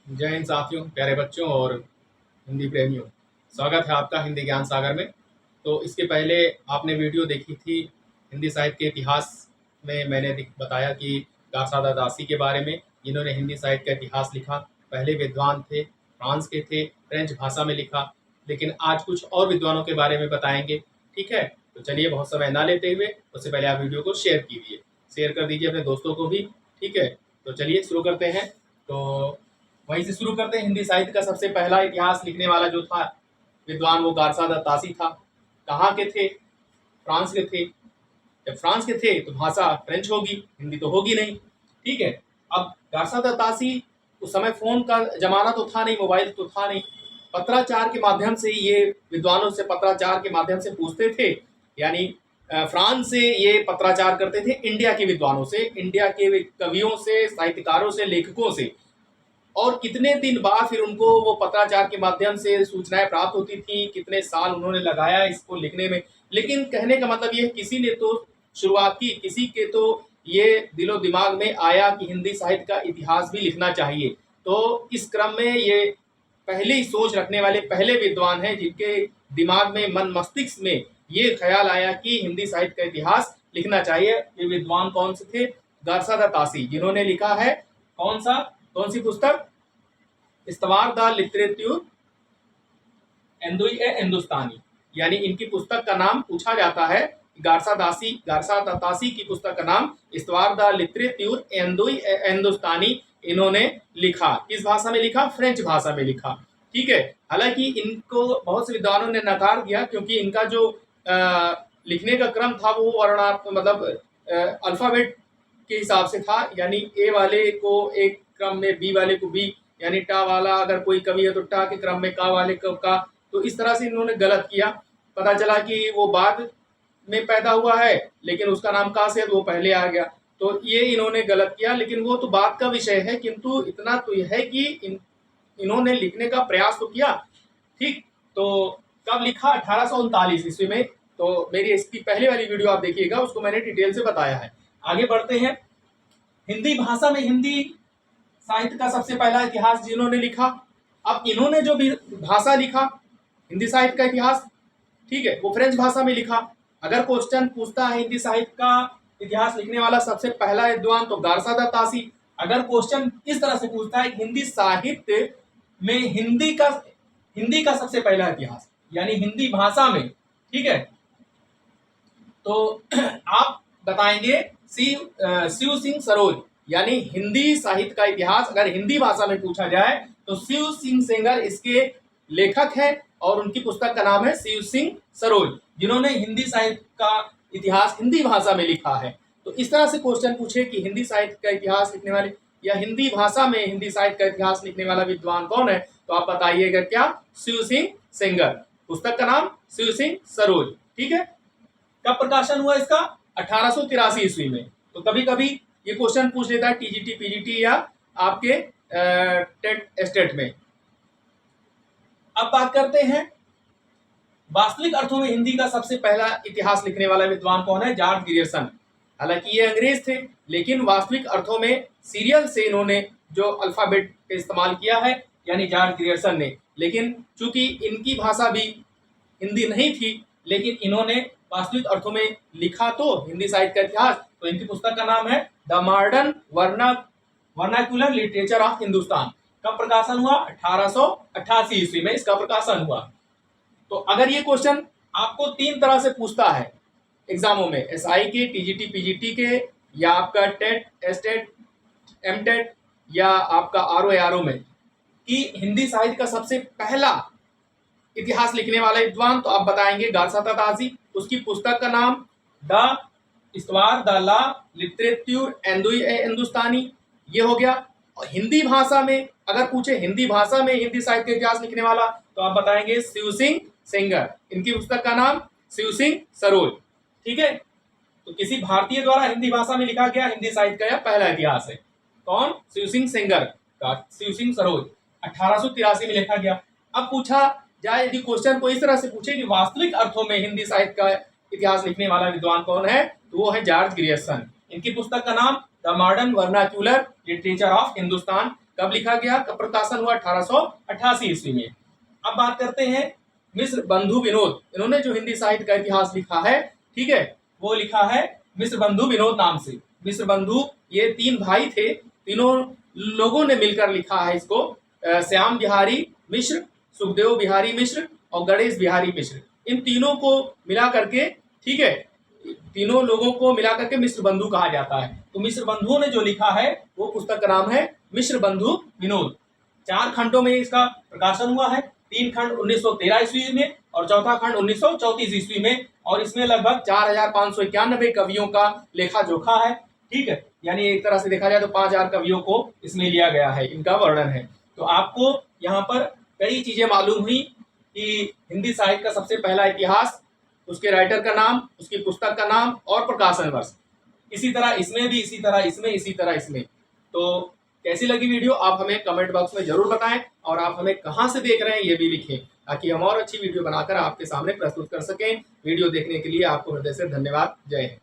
जय हिंद साथियों, प्यारे बच्चों और हिंदी प्रेमियों। स्वागत है आपका हिंदी ज्ञान सागर में। तो इसके पहले आपने वीडियो देखी थी हिंदी साहित्य के इतिहास में। मैंने बताया कि गार्सादा दासी के बारे में, जिन्होंने हिंदी साहित्य का इतिहास लिखा। पहले विद्वान थे, फ्रांस के थे, फ्रेंच भाषा में लिखा। लेकिन आज कुछ और विद्वानों के बारे में बताएंगे, ठीक है। तो चलिए, बहुत समय ना लेते हुए उससे पहले आप वीडियो को शेयर कीजिए, शेयर कर दीजिए अपने दोस्तों को भी, ठीक है। तो चलिए शुरू करते हैं। तो वहीं से शुरू करते हैं। हिंदी साहित्य का सबसे पहला इतिहास लिखने वाला जो था विद्वान, वो गारसादा तासी था। कहाँ के थे? फ्रांस के थे। जब फ्रांस के थे तो भाषा फ्रेंच होगी, हिंदी तो होगी नहीं, ठीक है। अब गारसादा तासी, उस समय फोन का जमाना तो था नहीं, मोबाइल तो था नहीं। पत्राचार के माध्यम से ये विद्वानों से पत्राचार के माध्यम से पूछते थे। यानी फ्रांस से ये पत्राचार करते थे इंडिया के विद्वानों से, इंडिया के कवियों से, साहित्यकारों से, लेखकों से। और कितने दिन बाद फिर उनको वो पत्राचार के माध्यम से सूचनाएं प्राप्त होती थी, कितने साल उन्होंने लगाया इसको लिखने में। लेकिन कहने का मतलब ये, किसी ने तो शुरुआत की, किसी के तो ये दिलो दिमाग में आया कि हिंदी साहित्य का इतिहास भी लिखना चाहिए। तो इस क्रम में ये पहले ही सोच रखने वाले पहले विद्वान हैं जिनके दिमाग में, मन मस्तिष्क में ये ख्याल आया कि हिंदी साहित्य का इतिहास लिखना चाहिए। ये विद्वान कौन से थे? गारसादा तासी, जिन्होंने लिखा है कौन सी पुस्तक? इस्तवार द लिटरेच्योर हिंदुस्तानी। यानी इनकी पुस्तक का नाम पूछा जाता है। गारसादा तासी की पुस्तक का नाम इस्तवार द लिटरेच्योर हिंदुस्तानी इन्होंने लिखा। किस भाषा में लिखा? फ्रेंच भाषा में लिखा, ठीक है। हालांकि इनको बहुत से विद्वानों ने नकार दिया, क्योंकि इनका जो लिखने का क्रम था वो वर्णात्मक, मतलब अल्फाबेट के हिसाब से था। यानी ए वाले को एक क्रम में, बी वाले को बी, यानी टा वाला अगर कोई कवि है तो टा के क्रम में, का वाले का। तो इस तरह से इन्होंने गलत किया। पता चला कि वो बाद में पैदा हुआ है, लेकिन उसका नाम का से वो पहले आ गया। तो ये इन्होंने गलत किया, लेकिन वो तो बात का विषय है। किंतु इतना तो यह है कि इन्होंने लिखने का प्रयास तो किया, ठीक। तो कब लिखा? 1839 ईस्वी में। तो मेरी इसकी पहले वाली वीडियो आप देखिएगा, उसको मैंने डिटेल से बताया है। आगे बढ़ते हैं। हिंदी भाषा में हिंदी साहित्य का सबसे पहला इतिहास जिन्होंने लिखा, अब इन्होंने जो भी भाषा लिखा हिंदी साहित्य का इतिहास, ठीक है, वो फ्रेंच भाषा में लिखा। अगर क्वेश्चन पूछता है हिंदी साहित्य का इतिहास लिखने वाला सबसे पहला विद्वान, तो गारसादा तासी। अगर क्वेश्चन इस तरह से पूछता है हिंदी साहित्य में हिंदी का सबसे पहला इतिहास, यानी हिंदी भाषा में, ठीक है, तो आप बताएंगे शिव सिंह सरोज। यानी हिंदी साहित्य का इतिहास अगर हिंदी भाषा में पूछा जाए तो शिव सिंह सेंगर इसके लेखक हैं, और उनकी पुस्तक का नाम है शिव सिंह सरोज, जिन्होंने हिंदी साहित्य का इतिहास हिंदी भाषा में लिखा है। तो इस तरह से क्वेश्चन पूछे कि हिंदी साहित्य का इतिहास लिखने वाले या हिंदी भाषा में हिंदी साहित्य का इतिहास लिखने वाला विद्वान कौन है, तो आप बताइएगा क्या? शिव सिंह सेंगर। पुस्तक का नाम शिव सिंह सरोज, ठीक है। कब प्रकाशन हुआ इसका? 1883 ईस्वी में। तो कभी कभी ये क्वेश्चन पूछ लेता है टीजीटी, पीजीटी या आपके टेट स्टेट में। अब बात करते हैं वास्तविक अर्थों में हिंदी का सबसे पहला इतिहास लिखने वाला विद्वान कौन है? George Grierson. हालांकि ये अंग्रेज थे, लेकिन वास्तविक अर्थों में सीरियल से इन्होंने जो अल्फाबेट का इस्तेमाल किया है, यानी जॉर्ज ग्रियर्सन ने। लेकिन चूंकि इनकी भाषा भी हिंदी नहीं थी, लेकिन इन्होंने वास्तविक अर्थों में लिखा तो हिंदी साहित्य का इतिहास। तो इनकी पुस्तक का नाम है the modern vernacular literature of Hindustan. कब प्रकाशन हुआ? 1888 ईस्वी में इसका प्रकाशन हुआ। तो अगर ये क्वेश्चन आपको तीन तरह से पूछता है एग्जामों में, एसआई के, टीजीटी, पीजीटी के, या आपका टेट, एसटेट, एमटेट, या आपका आरओ में, कि हिंदी साहित्य का सबसे पहला इतिहास लिखने वाला विद्वान, तो आप बताएंगे गारसादा तासी। उसकी पुस्तक का नाम द इस्तवार द ला लिटरेच्योर हिंदुस्तानी, ये हो गया। और हिंदी भाषा में अगर पूछे हिंदी भाषा में हिंदी साहित्य का इतिहास लिखने वाला, तो आप बताएंगे शिव सिंह सेंगर। इनकी पुस्तक का नाम शिव सिंह सरोज, ठीक है। तो किसी भारतीय द्वारा हिंदी भाषा में लिखा गया हिंदी साहित्य का यह पहला इतिहास है। कौन? शिव सिंह सेंगर का शिव सिंह सरोज, 1883 में लिखा गया। अब पूछा जाए, यदि क्वेश्चन को इस तरह से पूछे कि वास्तविक अर्थों में हिंदी साहित्य का इतिहास लिखने वाला विद्वान कौन है, तो वो है जॉर्ज ग्रियर्सन। इनकी पुस्तक का नाम the modern vernacular literature of Hindustan. कब लिखा गया, कब प्रकाशन हुआ, 1888 ईस्वी में। अब बात करते हैं मिश्र बंधु विनोद, इन्होंने जो हिंदी साहित्य का इतिहास लिखा है, ठीक है, वो लिखा है मिश्र बंधु विनोद नाम से। मिश्र बंधु ये 3 भाई थे, तीनों लोगों ने मिलकर लिखा है इसको। श्याम बिहारी मिश्र, सुखदेव बिहारी मिश्र और गणेश बिहारी मिश्र, इन तीनों को मिला करके, ठीक है, तीनों लोगों को मिला करके मिश्र बंधु कहा जाता है। तो मिश्र बंधुओं ने जो लिखा है वो पुस्तक का नाम है मिश्र बंधु विनोद। 4 खंडों में इसका प्रकाशन हुआ है। 3 खंड 1913 ईस्वी में और चौथा खंड 1934 ईस्वी में, और इसमें लगभग 4591 कवियों का लेखा जोखा है, ठीक है, यानी एक तरह से देखा जाए तो 5000 कवियों को इसमें लिया गया है, इनका वर्णन है। तो आपको यहाँ पर कई चीजें मालूम हुई कि हिंदी साहित्य का सबसे पहला इतिहास, उसके राइटर का नाम, उसकी पुस्तक का नाम और प्रकाशन वर्ष। इसी तरह इसमें भी, इसी तरह इसमें, इसी तरह इसमें। तो कैसी लगी वीडियो आप हमें कमेंट बॉक्स में जरूर बताएं, और आप हमें कहां से देख रहे हैं ये भी लिखें, ताकि हम और अच्छी वीडियो बनाकर आपके सामने प्रस्तुत कर सकें। वीडियो देखने के लिए आपको हृदय से धन्यवाद। जय हिंद।